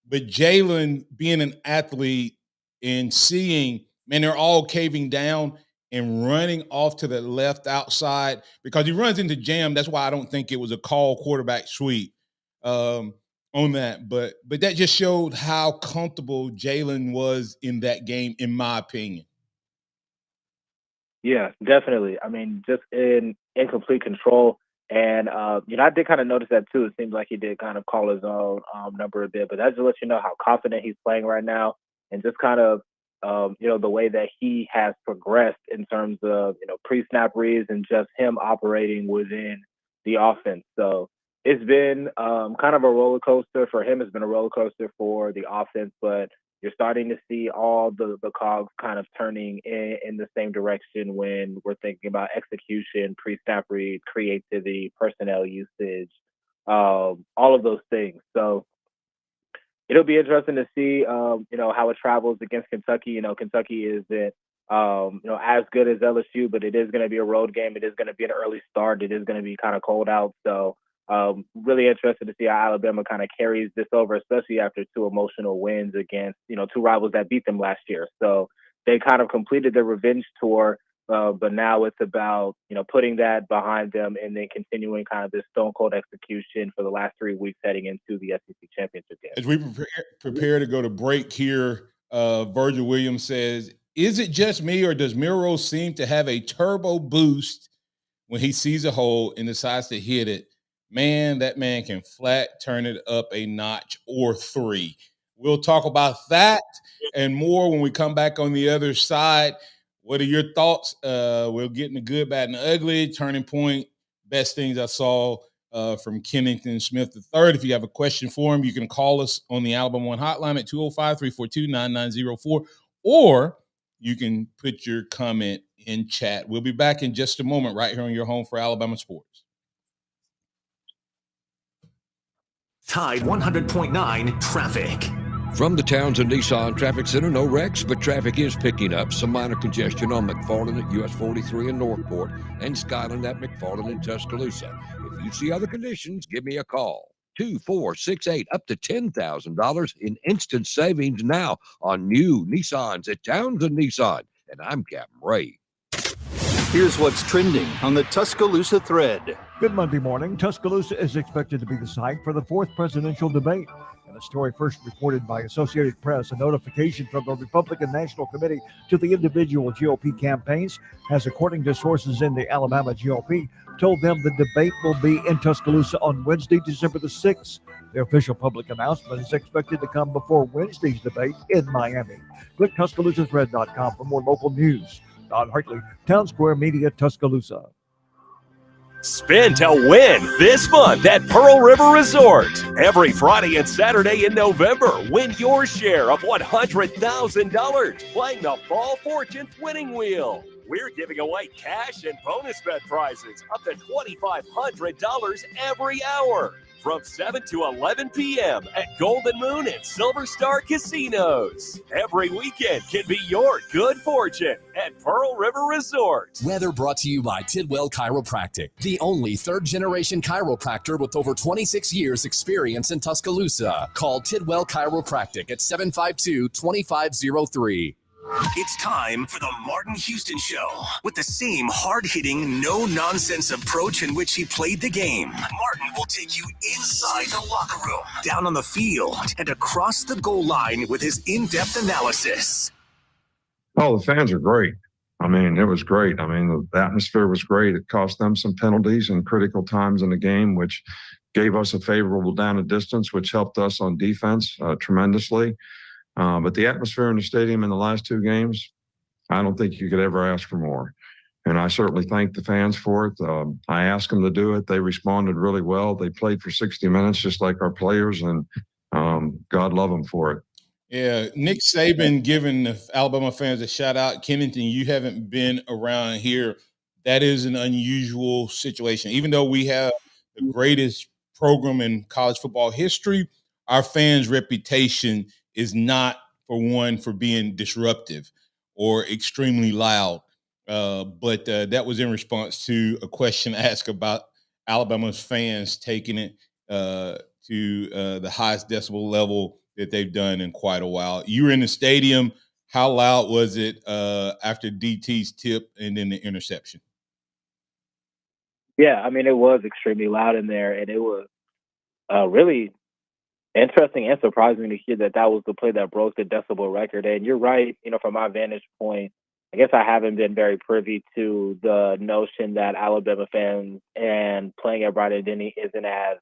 E: But Jalen, being an athlete and seeing, man, they're all caving down and running off to the left outside because he runs into jam. That's why I don't think it was a call quarterback sweep on that. But that just showed how comfortable Jalen was in that game, in my opinion.
O: Yeah, definitely. I mean, just in complete control. And, I did kind of notice that too. It seems like he did kind of call his own number a bit, but that just lets you know how confident he's playing right now and just kind of, the way that he has progressed in terms of, pre-snap reads and just him operating within the offense. So it's been kind of a roller coaster for him. It's been a roller coaster for the offense, but you're starting to see all the cogs kind of turning in the same direction when we're thinking about execution, pre-snap read, creativity, personnel usage, all of those things. So it'll be interesting to see, how it travels against Kentucky. Kentucky isn't, as good as LSU, but it is going to be a road game. It is going to be an early start. It is going to be kind of cold out. So really interested to see how Alabama kind of carries this over, especially after 2 emotional wins against, 2 rivals that beat them last year. So they kind of completed their revenge tour, but now it's about, putting that behind them and then continuing kind of this stone cold execution for the last 3 weeks heading into the SEC championship game.
E: As we prepare to go to break here, Virgil Williams says, is it just me or does Milroe seem to have a turbo boost when he sees a hole and decides to hit it? Man, that man can flat turn it up a notch or 3. We'll talk about that and more when we come back on the other side. What are your thoughts? We'll get in the good, bad, and the ugly, turning point, best things I saw from Kennington Smith III. If you have a question for him, you can call us on the Alabama One hotline at 205-342-9904, or you can put your comment in chat. We'll be back in just a moment right here on your home for Alabama Sports.
D: Tide 100.9 traffic.
G: From the Townsend Nissan Traffic Center, no wrecks, but traffic is picking up. Some minor congestion on McFarland at US 43 in Northport and Skyland at McFarland in Tuscaloosa. If you see other conditions, give me a call. 2468 up to $10,000 in instant savings now on new Nissans at Townsend Nissan. And I'm Captain Ray.
A: Here's what's trending on the Tuscaloosa thread.
V: Good Monday morning. Tuscaloosa is expected to be the site for the fourth presidential debate. In a story first reported by Associated Press, a notification from the Republican National Committee to the individual GOP campaigns has, according to sources in the Alabama GOP, told them the debate will be in Tuscaloosa on Wednesday, December the 6th. The official public announcement is expected to come before Wednesday's debate in Miami. Click TuscaloosaThread.com for more local news. Don Hartley, Town Square Media, Tuscaloosa.
P: Spin to win this month at Pearl River Resort. Every Friday and Saturday in November, win your share of $100,000 playing the Fall Fortunes winning wheel. We're giving away cash and bonus bet prizes up to $2,500 every hour from 7 to 11 p.m. at Golden Moon and Silver Star Casinos. Every weekend can be your good fortune at Pearl River Resort.
W: Weather brought to you by Tidwell Chiropractic, the only third-generation chiropractor with over 26 years experience in Tuscaloosa. Call Tidwell Chiropractic at 752-2503.
D: It's time for the Martin Houston Show. With the same hard-hitting, no-nonsense approach in which he played the game, Martin will take you inside the locker room, down on the field, and across the goal line with his in-depth analysis.
X: Oh, the fans are great. I mean, it was great. I mean, the atmosphere was great. It cost them some penalties in critical times in the game, which gave us a favorable down and distance, which helped us on defense tremendously. But the atmosphere in the stadium in the last two games, I don't think you could ever ask for more. And I certainly thank the fans for it. I asked them to do it. They responded really well. They played for 60 minutes just like our players, and God love them for it.
E: Yeah, Nick Saban giving the Alabama fans a shout out. Kennington, you haven't been around here. That is an unusual situation. Even though we have the greatest program in college football history, our fans' reputation is not for being disruptive or extremely loud. But that was in response to a question asked about Alabama's fans taking it to the highest decibel level that they've done in quite a while. You were in the stadium. How loud was it after DT's tip and then the interception?
O: Yeah, I mean, it was extremely loud in there, and it was really interesting and surprising to hear that was the play that broke the decibel record. And you're right, from my vantage point, I guess I haven't been very privy to the notion that Alabama fans and playing at Bryant-Denny isn't as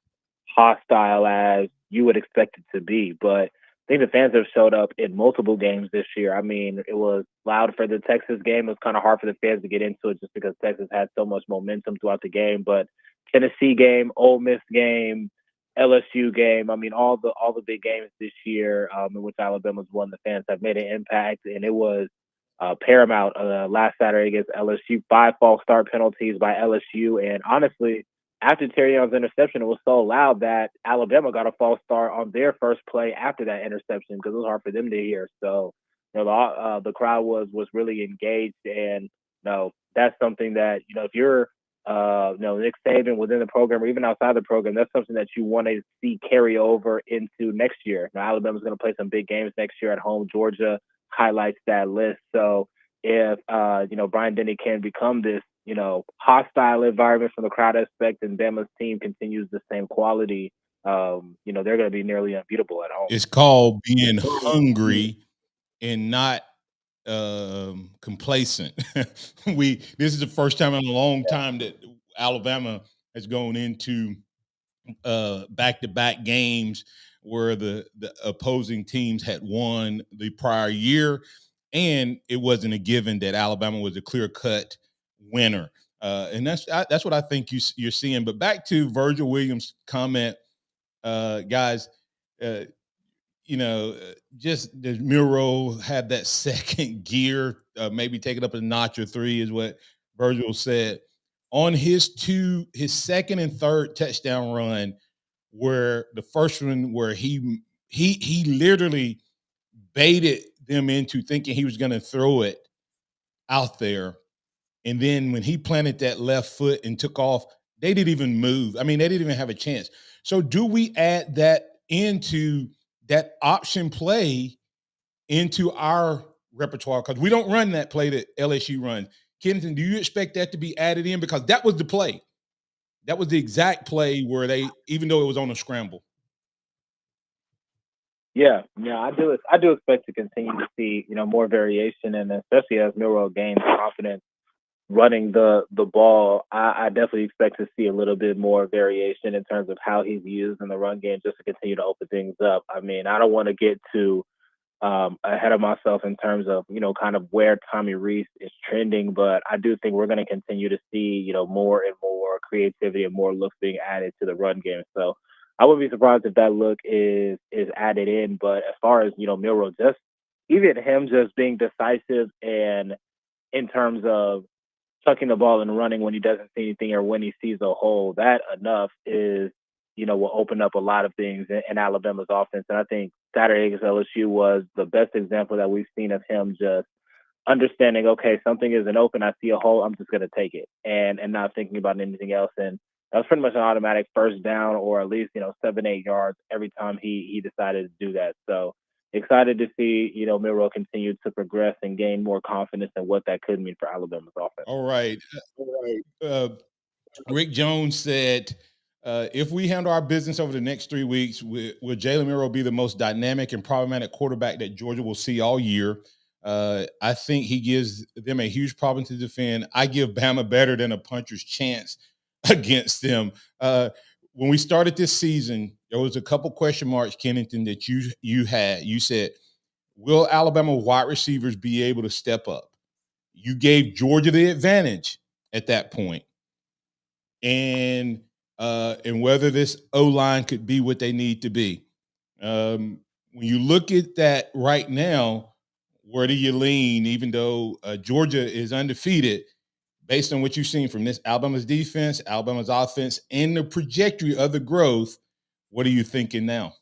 O: hostile as you would expect it to be. But I think the fans have showed up in multiple games this year. I mean, it was loud for the Texas game. It was kind of hard for the fans to get into it just because Texas had so much momentum throughout the game. But Tennessee game, Ole Miss game, LSU game. I mean, all the big games this year in which Alabama's won, the fans have made an impact, and it was paramount last Saturday against LSU. 5 false start penalties by LSU, and honestly, after Terrion's interception, it was so loud that Alabama got a false start on their first play after that interception because it was hard for them to hear. So, the crowd was really engaged, and that's something that if you're Nick Saban within the program or even outside the program, that's something that you want to see carry over into next year. Now, Alabama's going to play some big games next year at home. Georgia highlights that list. So if, Bryant-Denny can become this, hostile environment from the crowd aspect and Bama's team continues the same quality, they're going to be nearly unbeatable at home.
E: It's called being hungry and not complacent. This is the first time in a long time that Alabama has gone into back-to-back games where the opposing teams had won the prior year, and it wasn't a given that Alabama was a clear-cut winner. And that's what I think you're seeing. But back to Virgil Williams' comment, guys, just the Miro had that second gear, maybe take it up a notch or 3 is what Virgil said. On his second and third touchdown run, where the first one where he he literally baited them into thinking he was going to throw it out there. And then when he planted that left foot and took off, they didn't even move. I mean, they didn't even have a chance. So do we add that into that option play into our repertoire? Because we don't run that play that LSU runs. Kennington, do you expect that to be added in? Because that was the play. That was the exact play where they, even though it was on a scramble.
O: Yeah, I do expect to continue to see, more variation, and especially as Milroe gains confidence running the ball, I definitely expect to see a little bit more variation in terms of how he's used in the run game, just to continue to open things up. I mean, I don't want to get too ahead of myself in terms of, kind of where Tommy Rees is trending, but I do think we're going to continue to see, more and more creativity and more looks being added to the run game. So I wouldn't be surprised if that look is added in. But as far as, Milroe, just even him just being decisive and in terms of tucking the ball and running when he doesn't see anything or when he sees a hole, that enough is, will open up a lot of things in Alabama's offense. And I think Saturday against LSU was the best example that we've seen of him just understanding, okay, something isn't open, I see a hole, I'm just going to take it, and not thinking about anything else. And that was pretty much an automatic first down, or at least, 7-8 yards every time he decided to do that. So excited to see, Milroe continue to progress and gain more confidence in what that could mean for Alabama's offense.
E: All right. Rick Jones said, if we handle our business over the next 3 weeks, will Jalen Milroe be the most dynamic and problematic quarterback that Georgia will see all year? I think he gives them a huge problem to defend. I give Bama better than a puncher's chance against them. When we started this season, there was a couple question marks, Kennington, that you had. You said, will Alabama wide receivers be able to step up? You gave Georgia the advantage at that point. And whether this O-line could be what they need to be. When you look at that right now, where do you lean, even though Georgia is undefeated, based on what you've seen from this Alabama's defense, Alabama's offense, and the trajectory of the growth, what are you thinking now?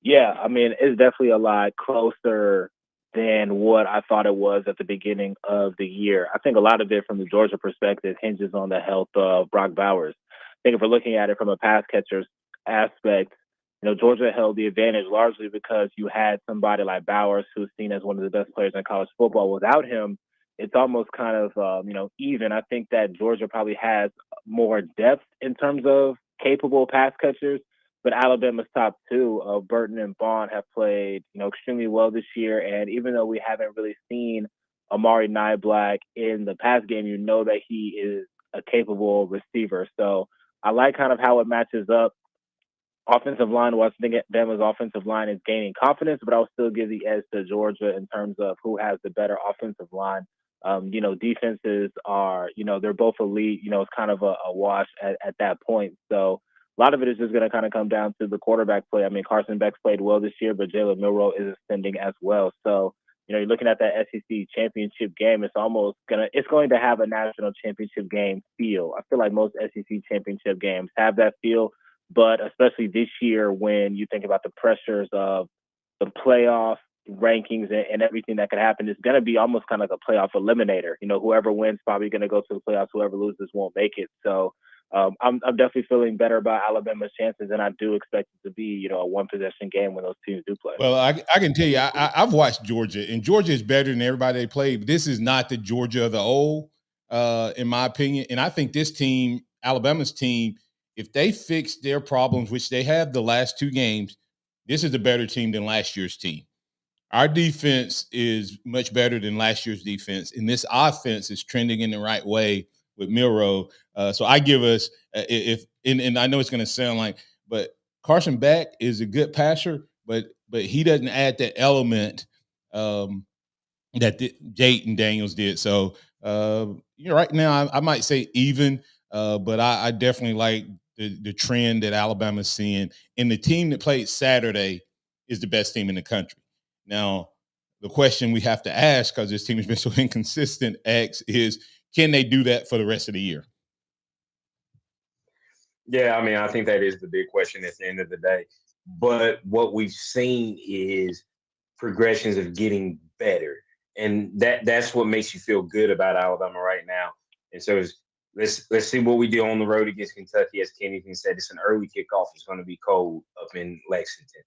O: Yeah, I mean, it's definitely a lot closer than what I thought it was at the beginning of the year. I think a lot of it from the Georgia perspective hinges on the health of Brock Bowers. I think if we're looking at it from a pass catcher's aspect, Georgia held the advantage largely because you had somebody like Bowers, who's seen as one of the best players in college football. Without him, it's almost kind of, even. I think that Georgia probably has more depth in terms of capable pass catchers, but Alabama's top two, Burton and Bond, have played, extremely well this year. And even though we haven't really seen Amari Niblack in the pass game, that he is a capable receiver. So I like kind of how it matches up. Offensive line-wise, I think Bama's offensive line is gaining confidence, but I'll still give the edge to Georgia in terms of who has the better offensive line. Defenses are, they're both elite. It's kind of a wash at that point. So a lot of it is just going to kind of come down to the quarterback play. I mean, Carson Beck's played well this year, but Jalen Milroe is ascending as well. So, you're looking at that SEC championship game. It's going to have a national championship game feel. I feel like most SEC championship games have that feel, but especially this year when you think about the pressures of the playoff rankings and everything that could happen, it's going to be almost kind of like a playoff eliminator. Whoever wins probably going to go to the playoffs. Whoever loses won't make it. So I'm definitely feeling better about Alabama's chances, and I do expect it to be, a one-possession game when those teams do play.
E: Well, I can tell you, I've watched Georgia, and Georgia is better than everybody they played. But this is not the Georgia of the old, in my opinion. And I think this team, Alabama's team, if they fix their problems, which they have the last two games, this is a better team than last year's team. Our defense is much better than last year's defense, and this offense is trending in the right way with Milroe. So I give us and I know it's going to sound like, but Carson Beck is a good passer, but he doesn't add that element that Jayden Daniels did. So right now I might say even, but I definitely like the trend that Alabama's seeing, and the team that played Saturday is the best team in the country. Now, the question we have to ask, because this team has been so inconsistent, X, is can they do that for the rest of the year?
F: Yeah, I mean, I think that is the big question at the end of the day. but what we've seen is progressions of getting better. And that's what makes you feel good about Alabama right now. And so let's see what we do on the road against Kentucky. As Kennington said, it's an early kickoff. It's going to be cold up in Lexington.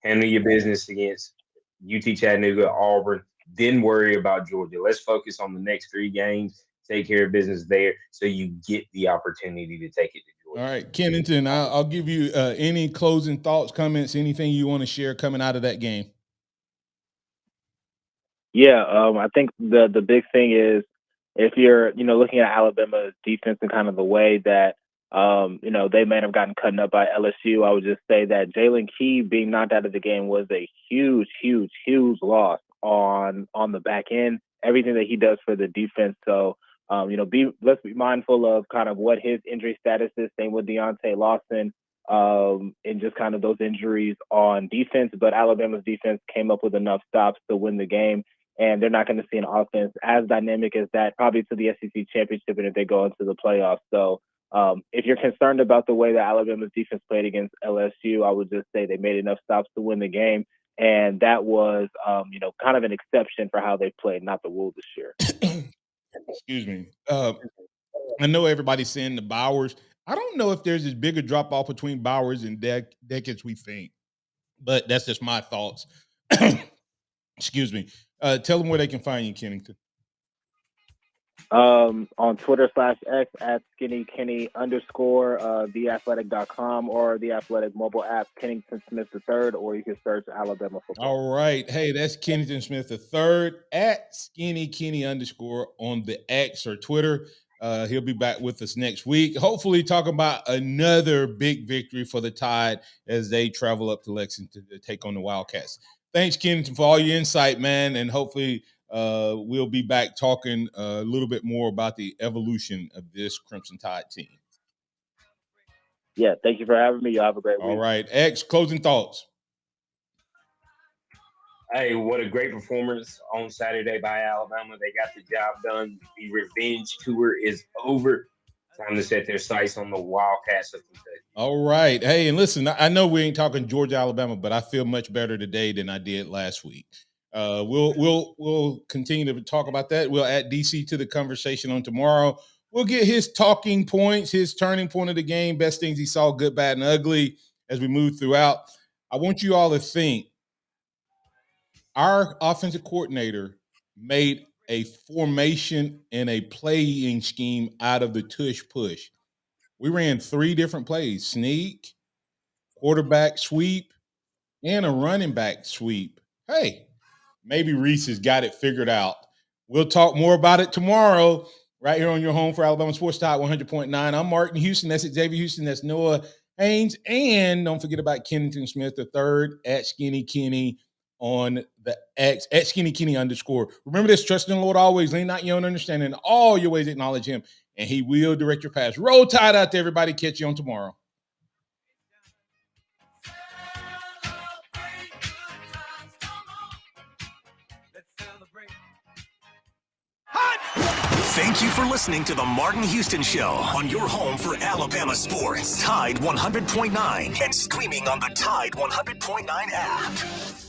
F: Handle your business against UT Chattanooga, Auburn. Then worry about Georgia. Let's focus on the next 3 games. Take care of business there so you get the opportunity to take it to Georgia.
E: All right, Kennington, I'll give you any closing thoughts, comments, anything you want to share coming out of that game.
O: Yeah, I think the big thing is if you're, looking at Alabama's defense and kind of the way that, they may have gotten cut up by LSU, I would just say that Jalen Key being knocked out of the game was a huge, huge, huge loss on the back end, everything that he does for the defense. So, let's be mindful of kind of what his injury status is. Same with Deontay Lawson, and just kind of those injuries on defense. But Alabama's defense came up with enough stops to win the game. And they're not going to see an offense as dynamic as that, probably to the SEC championship and if they go into the playoffs. So if you're concerned about the way that Alabama's defense played against LSU, I would just say they made enough stops to win the game. And that was, kind of an exception for how they played, not the rule this year.
E: Excuse me. I know everybody's saying the Bowers. I don't know if there's as big a drop-off between Bowers and Deck as we think. But that's just my thoughts. Excuse me. Tell them where they can find you, Kennington.
O: On Twitter /X at skinnykenny_, theathletic.com or the Athletic mobile app, Kennington Smith III, or you can search Alabama football.
E: All right. Hey, that's Kennington Smith III at skinnykenny_ on the X or Twitter. He'll be back with us next week. Hopefully talking about another big victory for the Tide as they travel up to Lexington to take on the Wildcats. Thanks, Kennington, for all your insight, man, and hopefully we'll be back talking a little bit more about the evolution of this Crimson Tide team.
O: Yeah, thank you for having me. Y'all have a great week.
E: All right. X, closing thoughts.
F: Hey, what a great performance on Saturday by Alabama. They got the job done. The revenge tour is over. Time to set their sights on the Wildcats of Kentucky.
E: All right. Hey, and listen, I know we ain't talking Georgia, Alabama, but I feel much better today than I did last week. We'll continue to talk about that. We'll add DC to the conversation on tomorrow. We'll get his talking points, his turning point of the game, best things he saw, good, bad, and ugly as we move throughout. I want you all to think our offensive coordinator made a formation and a playing scheme out of the tush push. We ran 3 different plays: sneak, quarterback sweep, and a running back sweep. Hey, maybe Reese has got it figured out. We'll talk more about it tomorrow right here on your home for Alabama Sports Tide 100.9. I'm Martin Houston. That's Xavier Houston. That's Noah Haynes. And don't forget about Kennington Smith III at Skinny Kenny on the X, at Skinny Kenny _. Remember this: trust in the Lord always, lean not your own understanding, in all your ways acknowledge him, and he will direct your paths. Roll Tide out to everybody. Catch you on tomorrow.
D: Thank you for listening to the Martin Houston Show on your home for Alabama sports. Tide 100.9 and streaming on the Tide 100.9 app.